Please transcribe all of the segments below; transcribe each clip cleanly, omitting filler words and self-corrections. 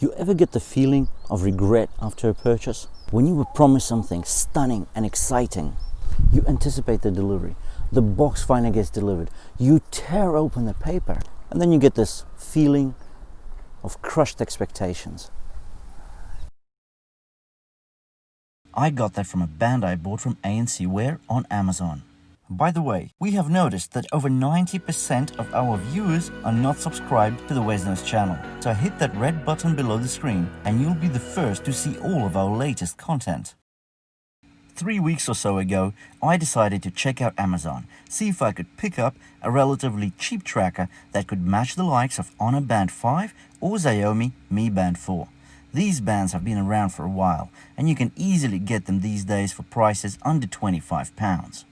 You ever get the feeling of regret after a purchase? When you were promised something stunning and exciting, you anticipate the delivery, the box finally gets delivered, you tear open the paper, and then you get this feeling of crushed expectations. I got that from a band I bought from ANCwear on Amazon. By the way, we have noticed that over 90% of our viewers are not subscribed to the WesKnows channel. So hit that red button below the screen and you'll be the first to see all of our latest content. 3 weeks or so ago, I decided to check out Amazon, see if I could pick up a relatively cheap tracker that could match the likes of Honor Band 5 or Xiaomi Mi Band 4. These bands have been around for a while, and you can easily get them these days for prices under £25.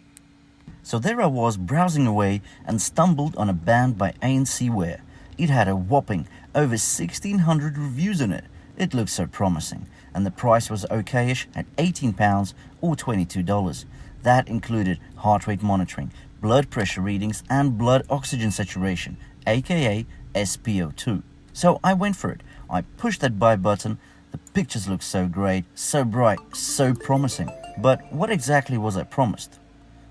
So there I was browsing away and stumbled on a band by ANCwear. It had a whopping over 1,600 reviews on it. It looked so promising, and the price was okayish at £18 or $22. That included heart rate monitoring, blood pressure readings, and blood oxygen saturation, aka SpO2. So I went for it. I pushed that buy button. The pictures looked so great, so bright, so promising. But what exactly was I promised?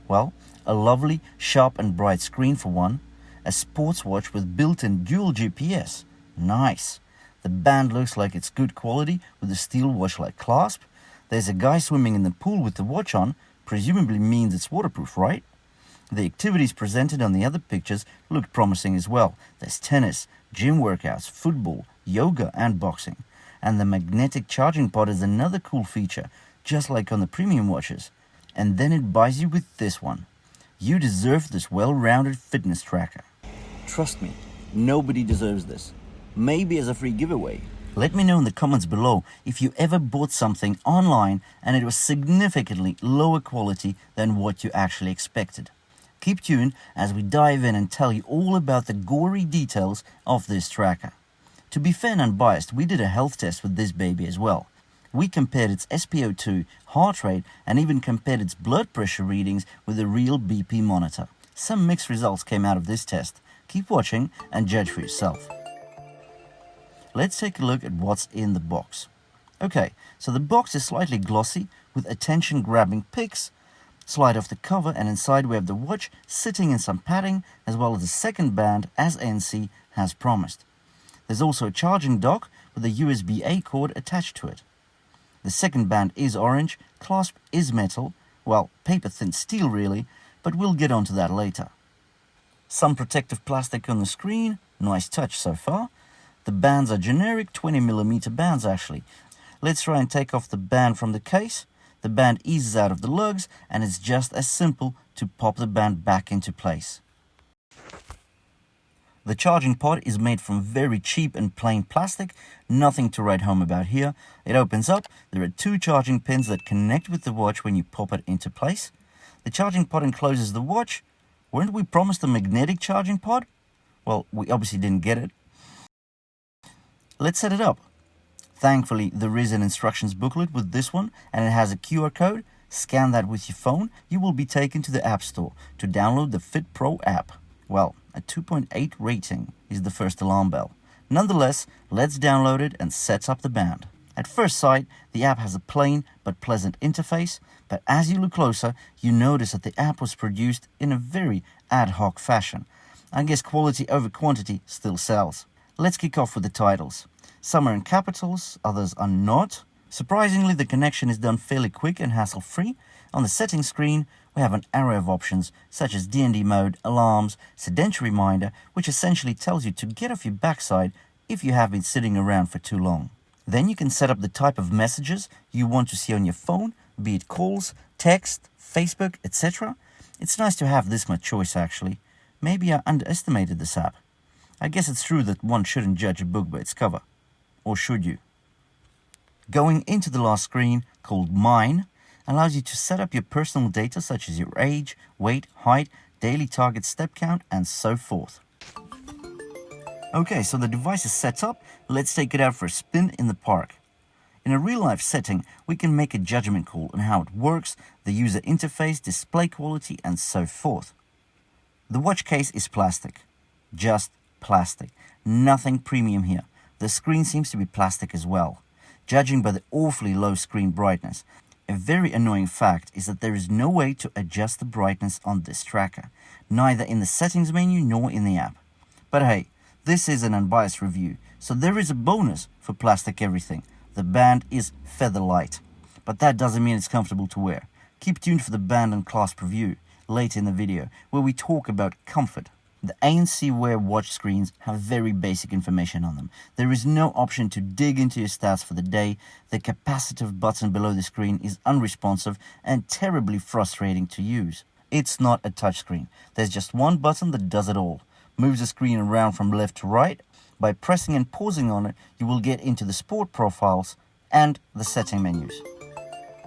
Well, a lovely, sharp and bright screen for one, a sports watch with built-in dual GPS. Nice. The band looks like it's good quality with a steel watch-like clasp. There's a guy swimming in the pool with the watch on, presumably means it's waterproof, right? The activities presented on the other pictures looked promising as well. There's tennis, gym workouts, football, yoga and boxing. And the magnetic charging pod is another cool feature, just like on the premium watches. And then it buys you with this one. You deserve this well-rounded fitness tracker. Trust me, nobody deserves this. Maybe as a free giveaway. Let me know in the comments below if you ever bought something online and it was significantly lower quality than what you actually expected. Keep tuned as we dive in and tell you all about the gory details of this tracker. To be fair and unbiased, we did a health test with this baby as well. We compared its SpO2, heart rate, and even compared its blood pressure readings with a real BP monitor. Some mixed results came out of this test. Keep watching and judge for yourself. Let's take a look at what's in the box. Okay, so the box is slightly glossy with attention-grabbing pics. Slide off the cover and inside we have the watch sitting in some padding as well as the second band as ANC has promised. There's also a charging dock with a USB-A cord attached to it. The second band is orange, clasp is metal, well, paper-thin steel really, but we'll get onto that later. Some protective plastic on the screen, nice touch so far. The bands are generic 20mm bands actually. Let's try and take off the band from the case. The band eases out of the lugs and it's just as simple to pop the band back into place. The charging pod is made from very cheap and plain plastic, nothing to write home about here. It opens up, there are 2 charging pins that connect with the watch when you pop it into place. The charging pod encloses the watch. Weren't we promised a magnetic charging pod? Well, we obviously didn't get it. Let's set it up. Thankfully, there is an instructions booklet with this one and it has a QR code. Scan that with your phone, you will be taken to the App Store to download the Fit Pro app. Well, a 2.8 rating is the first alarm bell. Nonetheless, let's download it and set up the band. At first sight, the app has a plain but pleasant interface, but as you look closer, you notice that the app was produced in a very ad hoc fashion. I guess quality over quantity still sells. Let's kick off with the titles. Some are in capitals, others are not. Surprisingly, the connection is done fairly quick and hassle-free. On the settings screen, we have an array of options such as D&D mode, alarms, sedentary reminder, which essentially tells you to get off your backside if you have been sitting around for too long. Then you can set up the type of messages you want to see on your phone, be it calls, text, Facebook, etc. It's nice to have this much choice actually. Maybe I underestimated this app. I guess it's true that one shouldn't judge a book by its cover. Or should you? Going into the last screen, called Mine, allows you to set up your personal data such as your age, weight, height, daily target step count, and so forth. Okay, so the device is set up. Let's take it out for a spin in the park. In a real-life setting, we can make a judgment call on how it works, the user interface, display quality, and so forth. The watch case is plastic. Just plastic. Nothing premium here. The screen seems to be plastic as well, judging by the awfully low screen brightness. A very annoying fact is that there is no way to adjust the brightness on this tracker, neither in the settings menu nor in the app. But hey, this is an unbiased review, so there is a bonus for plastic everything. The band is feather light, but that doesn't mean it's comfortable to wear. Keep tuned for the band and clasp review later in the video, where we talk about comfort. The ANCwear watch screens have very basic information on them. There is no option to dig into your stats for the day. The capacitive button below the screen is unresponsive and terribly frustrating to use. It's not a touchscreen. There's just one button that does it all. Moves the screen around from left to right. By pressing and pausing on it, you will get into the sport profiles and the setting menus.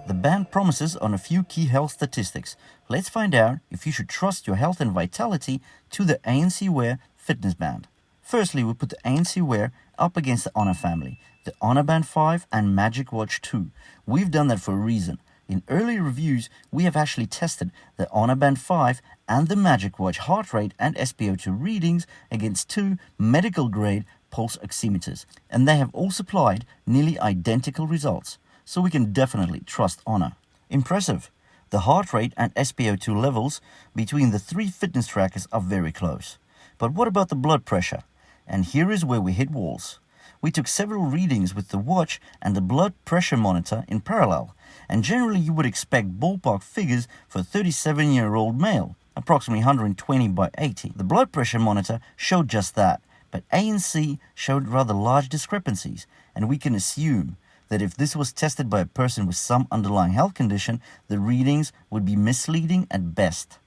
The band promises on a few key health statistics. Let's find out if you should trust your health and vitality to the ANCwear fitness band. Firstly, we'll put the ANCwear up against the Honor family, the Honor Band 5 and MagicWatch 2. We've done that for a reason. In earlier reviews, we have actually tested the Honor Band 5 and the MagicWatch heart rate and SpO2 readings against two medical-grade pulse oximeters, and they have all supplied nearly identical results. So we can definitely trust Honor. Impressive! The heart rate and SpO2 levels between the three fitness trackers are very close. But what about the blood pressure? And here is where we hit walls. We took several readings with the watch and the blood pressure monitor in parallel, and generally you would expect ballpark figures for a 37-year-old male, approximately 120 by 80. The blood pressure monitor showed just that, but ANC showed rather large discrepancies, and we can assume that if this was tested by a person with some underlying health condition, the readings would be misleading at best.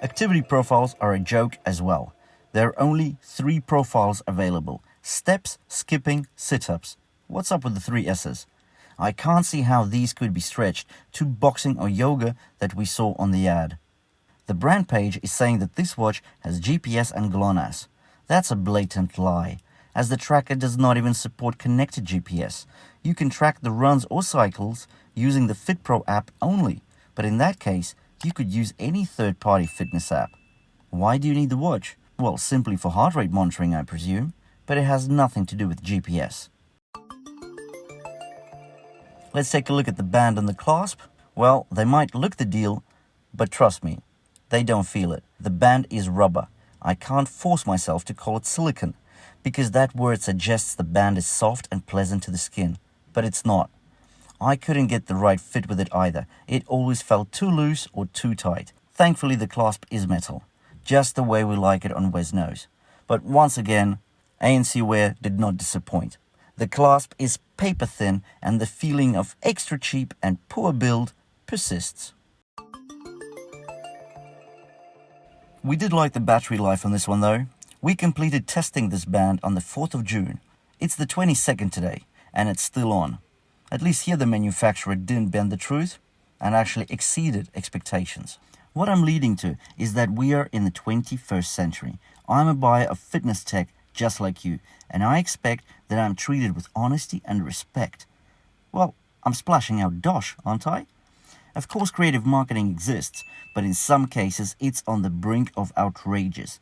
Activity profiles are a joke as well. There are only 3 profiles available: steps, skipping, sit-ups. What's up with the 3 S's? I can't see how these could be stretched to boxing or yoga that we saw on the ad. The brand page is saying that this watch has GPS and GLONASS. That's a blatant lie, as the tracker does not even support connected GPS. You can track the runs or cycles using the FitPro app only, but in that case, you could use any third-party fitness app. Why do you need the watch? Well, simply for heart rate monitoring, I presume, but it has nothing to do with GPS. Let's take a look at the band and the clasp. Well, they might look the deal, but trust me, they don't feel it. The band is rubber. I can't force myself to call it silicone, because that word suggests the band is soft and pleasant to the skin, but it's not. I couldn't get the right fit with it either. It always felt too loose or too tight. Thankfully, the clasp is metal, just the way we like it on WesKnows. But once again, ANCwear did not disappoint. The clasp is paper thin and the feeling of extra cheap and poor build persists. We did like the battery life on this one though. We completed testing this band on the 4th of June. It's the 22nd today, and it's still on. At least here the manufacturer didn't bend the truth and actually exceeded expectations. What I'm leading to is that we are in the 21st century. I'm a buyer of fitness tech just like you, and I expect that I'm treated with honesty and respect. Well, I'm splashing out dosh, aren't I? Of course, creative marketing exists, but in some cases it's on the brink of outrageous.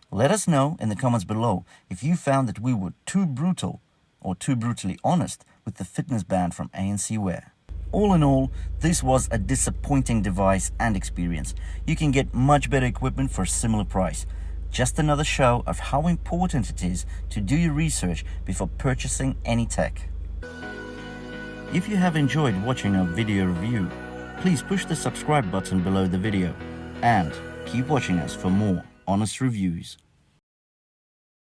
Let us know in the comments below if you found that we were too brutal or too brutally honest with the fitness band from ANCwear. All in all, this was a disappointing device and experience. You can get much better equipment for a similar price. Just another show of how important it is to do your research before purchasing any tech. If you have enjoyed watching our video review, please push the subscribe button below the video and keep watching us for more honest reviews.